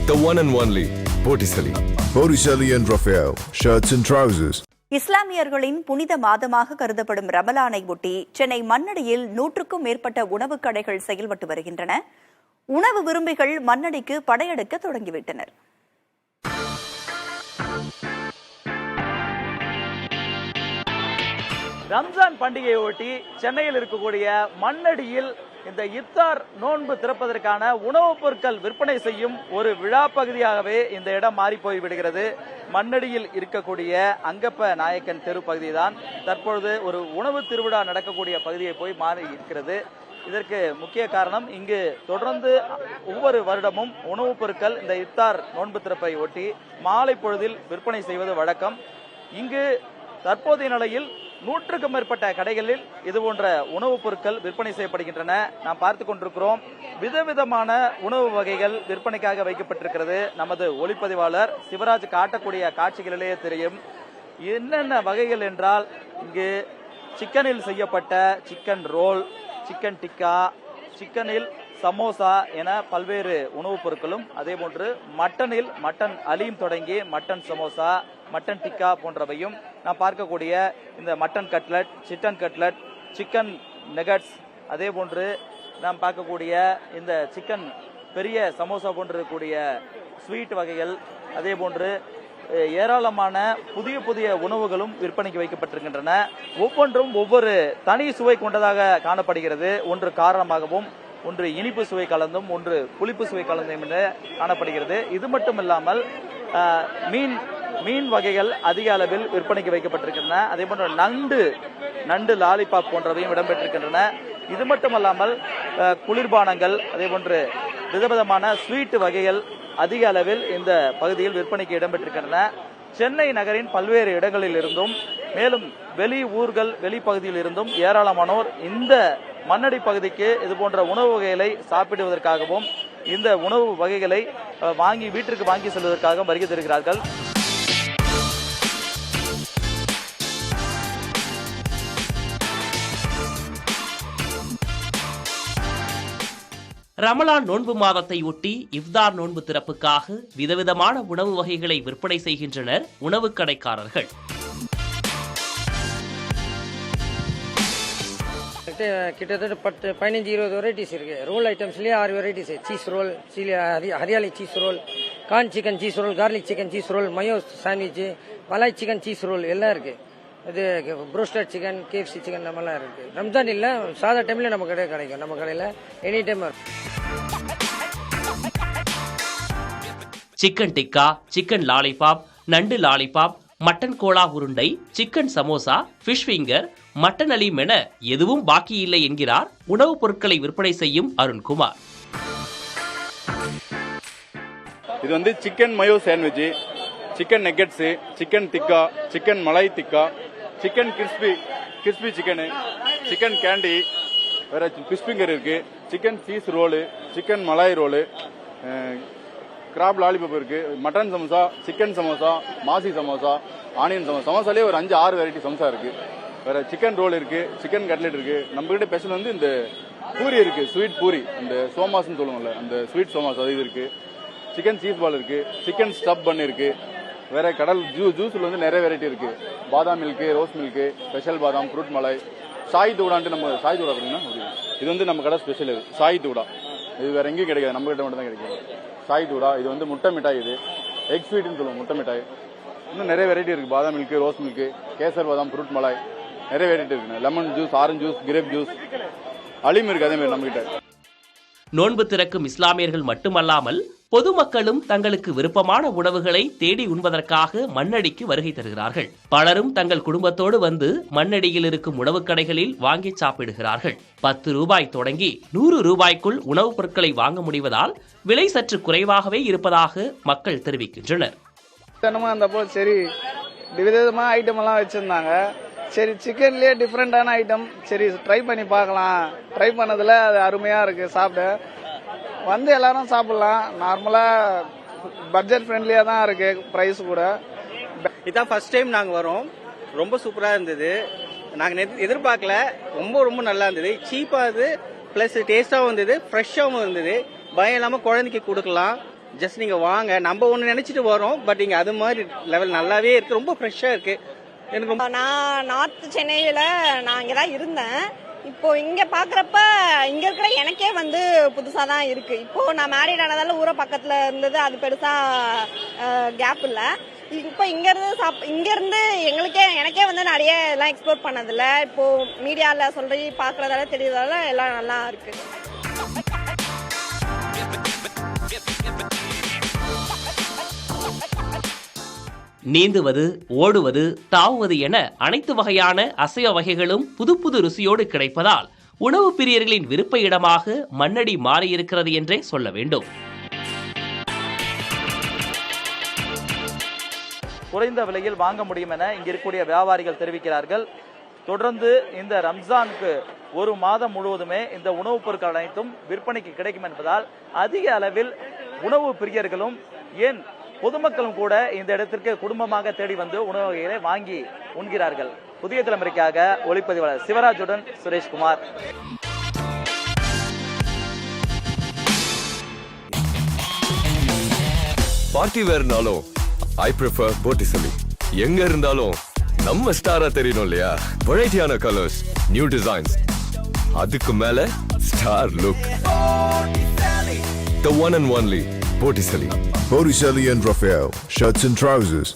The one and only Botticelli. Botticelli and Raphael, shirts and trousers. இஸ்லாமியர்களின் புனித மாதமாக கருதப்படும் ரமலானை ஒட்டி சென்னை மண்ணடியில் 100க்கும் மேற்பட்ட உணவுக் கடைகள் செயல்பட்டு வருகின்றன. உணவு விரும்பிகள் மண்ணடிக்கு படையெடுக்க தொடங்கிவிட்டனர். ரம்ஜான் பண்டிகையை ஒட்டி சென்னையில் இருக்கக்கூடிய மண்ணடியில் இந்த இஃப்தார் நோன்பு திறப்பதற்கான உணவுப் பொருட்கள் விற்பனை செய்யும் ஒரு விழா பகுதியாகவே இந்த இடம் மாறி போய் விடுகிறது. மண்ணடியில் இருக்கக்கூடிய அங்கப்ப நாயக்கன் தெரு பகுதி தான் தற்பொழுது ஒரு உணவு திருவிழா நடக்கக்கூடிய பகுதியை போய் மாறி இருக்கிறது. இதற்கு முக்கிய காரணம், இங்கு தொடர்ந்து ஒவ்வொரு வருடமும் உணவுப் பொருட்கள் இந்த இஃப்தார் நோன்பு திறப்பை ஒட்டி மாலை பொழுதில் விற்பனை செய்வது வழக்கம். இங்கு தற்போதைய நிலையில் 100க்கும் மேற்பட்ட கடைகளில் இதுபோன்ற உணவுப் பொருட்கள் விற்பனை செய்யப்படுகின்றன. நாம் பார்த்துக் கொண்டிருக்கிறோம். விதவிதமான உணவு வகைகள் விற்பனைக்காக வைக்கப்பட்டிருக்கிறது. நமது ஒளிப்பதிவாளர் சிவராஜ் காட்டக்கூடிய காட்சிகளிலேயே தெரியும் என்னென்ன வகைகள் என்றால், இங்கு சிக்கனில் செய்யப்பட்ட சிக்கன் ரோல், சிக்கன் டிக்கா, சிக்கனில் சமோசா என பல்வேறு உணவுப் பொருட்களும், அதே போன்று மட்டனில் மட்டன் அலீம் தொடங்கி மட்டன் சமோசா, மட்டன் டிக்கா போன்றவையும், நாம் பார்க்கக்கூடிய இந்த mutton cutlet, chicken cutlet, chicken nuggets, அதே போன்று நாம் பார்க்கக்கூடிய இந்த சிக்கன் பெரிய சமோசா போன்றக்கூடிய ஸ்வீட் வகைகள், அதே போன்று ஏராளமான புதிய புதிய உணவுகளும் விற்பனைக்கு வைக்கப்பட்டிருக்கின்றன. ஒவ்வொன்றும் ஒவ்வொரு தனி சுவை கொண்டதாக காணப்படுகிறது. ஒன்று காரணமாகவும், ஒன்று இனிப்பு சுவை கலந்தும், ஒன்று புளிப்பு சுவை கலந்தும் என்று காணப்படுகிறது. இது மட்டும் இல்லாமல் மீன் வகைகள் அதிக அளவில் விற்பனைக்கு வைக்கப்பட்டிருக்கின்றன. அதே போன்று நண்டு லாலிபாப் போன்றவையும் இடம்பெற்றிருக்கின்றன. இது மட்டுமல்லாமல் குளிர்பானங்கள், அதே போன்று விதவிதமான ஸ்வீட் வகைகள் அதிக அளவில் இந்த பகுதியில் விற்பனைக்கு இடம்பெற்றிருக்கின்றன. சென்னை நகரின் பல்வேறு இடங்களில் இருந்தும், மேலும் வெளி ஊர்கள் வெளிப்பகுதியில் இருந்தும் ஏராளமானோர் இந்த மண்ணடி பகுதிக்கு இது போன்ற உணவு வகைகளை சாப்பிடுவதற்காகவும், இந்த உணவு வகைகளை வீட்டிற்கு வாங்கி செல்வதற்காக வருகை தருகிறார்கள். ரமலான் நோன்பு மாதத்தை ஒட்டி இஃப்தார் நோன்பு திறப்புக்காக விதவிதமான உணவு வகைகளை விற்பனை செய்கின்றனர் உணவு கடைக்காரர்கள். கிட்டத்தட்ட 15-20 வெரைட்டிஸ் இருக்கு. ரோல் ஐட்டம்ஸ்லயே 6 varieties. Cheese roll, hariyali cheese roll, corn chicken cheese roll, garlic chicken cheese roll, mayo sandwich, malai chicken cheese roll எல்லாம் இருக்கு. இது ப்ரோஸ்டட் சிக்கன், கேஎஃப்சி சிக்கன் நம்மலாம் இருக்கு. ரம்ஜான் இல்ல, சாதா டைம்ல நம்ம கடையில் கிடைக்கும். நம்ம கடையில any time. Chicken tikka, chicken lollipop, நண்டு லாலிபாப், மட்டன் கோலா உருண்டை, chicken samosa, fish finger, mutton haleem என எதுவும் பாக்கி இல்லை என்கிறார் உணவுப் பொருட்களை விற்பனை செய்யும் அருண்குமார். இது வந்து chicken mayo sandwich, chicken nuggets, chicken tikka, chicken malai tikka, chicken crispy chicken, chicken candy, வேற ஃபிஷ் ஃபிங்கர் இருக்கு, chicken cheese roll, chicken malai roll, crab lollipop இருக்கு, மட்டன் சமோசா, சிக்கன் சமோசா, மாசி சமோசா, ஆனியன் சமோசா. சமோசாலே ஒரு 5-6 வெரைட்டி சமோசா இருக்கு. வேற சிக்கன் ரோல் இருக்கு, சிக்கன் கட்லெட் இருக்கு. நம்ம கிட்ட ஸ்பெஷல் வந்து இந்த பூரி இருக்கு, ஸ்வீட் பூரி, இந்த சோமாஸ்ன்னு சொல்லுவாங்கல்ல, அந்த ஸ்வீட் சோமாஸ் அது இருக்கு. சிக்கன் சீஸ் பால் இருக்கு, சிக்கன் ஸ்டப் பன் இருக்கு. வேற கடல் ஜூஸ்ல வந்து நிறைய வெரைட்டி இருக்கு. பாதாம் மில்க், ரோஸ் மில்க், ஸ்பெஷல் பாதாம், ஃப்ரூட் மலாய், சாய் தூடான்ட்டு நம்ம சாய் தூடா பார்த்தீங்கன்னா இது வந்து நம்ம கடை ஸ்பெஷல். இது சாய் தூடா, இது வேற எங்கேயும் கிடைக்காது, நம்ம கிட்ட மட்டும் தான் கிடைக்கும். சாய் தூடா இது வந்து முட்டை மிட்டாய், இது எக் ஸ்வீட்னு சொல்லுவோம், முட்டை மிட்டாய். இன்னும் நிறைய வெரைட்டி இருக்கு. பாதாம் milk, rose milk, kesar badam, fruit malai, நிறைய வெரைட்டி இருக்கு. Lemon juice, orange juice, grape juice, haleem இருக்கு. அதே மாதிரி நம்ம கிட்ட நோன்பு திறக்கும் இஸ்லாமியர்கள் மட்டுமல்லாமல் பொதுமக்களும் தங்களுக்கு விருப்பமான உணவுகளை தேடி உண்பதற்காக மண்ணடிக்கு வருகை தருகிறார்கள். பலரும் தங்கள் குடும்பத்தோடு வந்து மண்ணடியில் இருக்கும் உணவுக் கடைகளில் வாங்கி சாப்பிடுகிறார்கள். 10 ரூபாய் தொடங்கி 100 ரூபாய்க்குள் உணவுப் பொருட்களை வாங்க முடிவதால் விலை சற்று குறைவாகவே இருப்பதாக மக்கள் தெரிவிக்கின்றனர். சரி, விதவிதமா ஐட்டம் எல்லாம் வச்சிருந்தாங்க. சரி, சிக்கன்லயே டிஃப்ரெண்டான ஐட்டம், சரி ட்ரை பண்ணி பார்க்கலாம். ட்ரை பண்ணதுல அது அருமையா இருக்கு. சாப்பிட வந்து எல்லாரும் சாப்பிடலாம். நார்மலா பட்ஜெட் ஃப்ரெண்ட்லியா தான் இருக்கு. பிரைஸ் கூட இதான் ஃபர்ஸ்ட் டைம் நாங்க வரோம். ரொம்ப சூப்பரா இருந்தது. நாங்க எதிர்பார்க்கல. ரொம்ப நல்லா இருந்தது. சீப்பா இருந்தது, பிளஸ் டேஸ்டாவும் இருந்தது, ஃப்ரெஷ்ஷாவும் இருந்தது. பயம் இல்லாம குழந்தைக்கு கொடுக்கலாம். ஜஸ்ட் நீங்க வாங்க, நம்ம ஒன்று நினைச்சிட்டு வரோம், பட் இங்க அது மாதிரி லெவல் நல்லாவே இருக்கு, ரொம்ப ஃப்ரெஷ்ஷா இருக்கு. எனக்கு ரொம்ப நான் நார்த் சென்னையில நான் இங்க தான் இருந்தேன். இப்போ இங்க பாக்குறப்ப இங்க இருக்கிற எனக்கே வந்து புதுசா தான் இருக்கு. இப்போ நான் மேரிட் ஆனதால ஊர பக்கத்துல இருந்தது, அது பெருசா கேப் இல்ல. இப்போ இங்க இருந்து எனக்கே வந்து நிறைய எல்லாம் எக்ஸ்ப்ளோர் பண்ணதில்ல. இப்போ மீடியால சொல்லி பாக்குறதால தெரியறதால எல்லாம் நல்லா இருக்கு. நீந்துவது, ஓடுவது, தாவுவது என அனைத்து வகையான அசைவ வகைகளும் புது புது ருசியோடு கிடைப்பதால் உணவு பிரியர்களின் விருப்ப இடமாக மண்ணடி மாறியிருக்கிறது என்றே சொல்ல வேண்டும். குறைந்த விலையில் வாங்க முடியும் என இங்க இருக்கக்கூடிய வியாபாரிகள் தெரிவிக்கிறார்கள். தொடர்ந்து இந்த ரம்ஜானுக்கு ஒரு மாதம் முழுவதுமே இந்த உணவுப் பொருட்கள் அனைத்தும் விற்பனைக்கு கிடைக்கும் என்பதால் அதிக அளவில் உணவு பிரியர்களும் ஏன் பொதுமக்களும் கூட இந்த இடத்திற்கு குடும்பமாக தேடி வந்து உணவு வகைகளை வாங்கி உண்கிறார்கள். புதிய தலைமுறைக்காக ஒளிப்பதிவாளர் சிவராஜுடன் சுரேஷ்குமார். பார்ட்டி வேர்னாலும் ஐ ப்ரிஃபர் போட்டிசலி. எங்க இருந்தாலும் நம்ம ஸ்டாரா தெரியணும் இல்லையா? வெரைட்டியான கலர்ஸ், நியூ டிசைன்ஸ், அதுக்கு மேல star look. The one and only Botticelli. Botticelli and Raphael, shirts and trousers.